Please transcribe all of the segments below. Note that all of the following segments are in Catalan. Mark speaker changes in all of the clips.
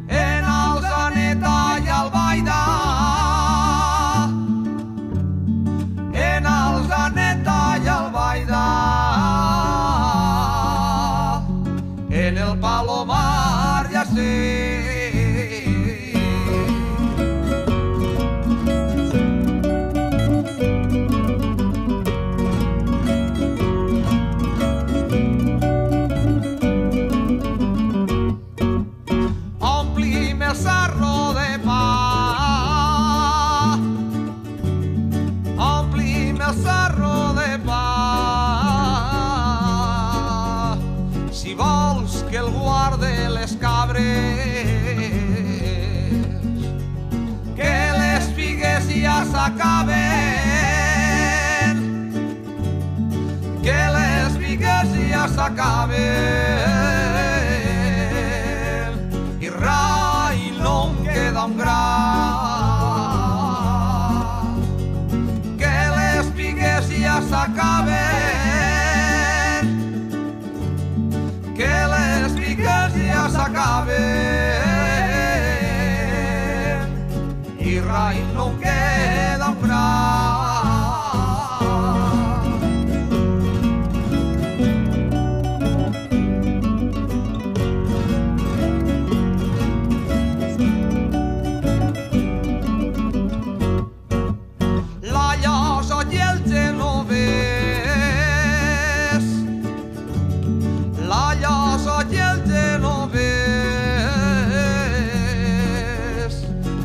Speaker 1: en Alzaneta i Albaida, en Alzaneta i Albaida, en el Palomar ja sé. Omplim el sarro de pa, omplim el sarro de pa. Si vols que el guarde les cabres, que les figues ja s'acaben, que les figues ja s'acaben. I rai no em queda un gra, que les figues ja s'acaben, que les figues ja s'acaben. I rai no em queda un gra.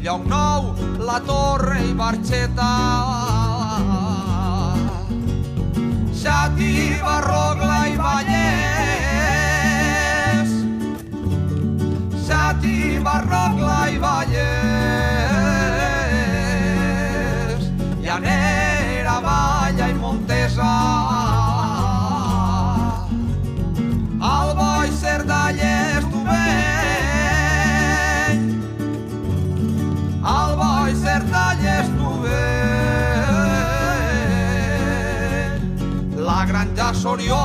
Speaker 1: Llocnou, la Torre i Barxeta, Xàtiva, Rogla i Vallès, Xàtiva, Rogla i Vallès, Llanera, Valla i Montesa, Alba i Cerdanya, Estubeny, Alba i Cerdanya, Estubeny, la Granja Sorió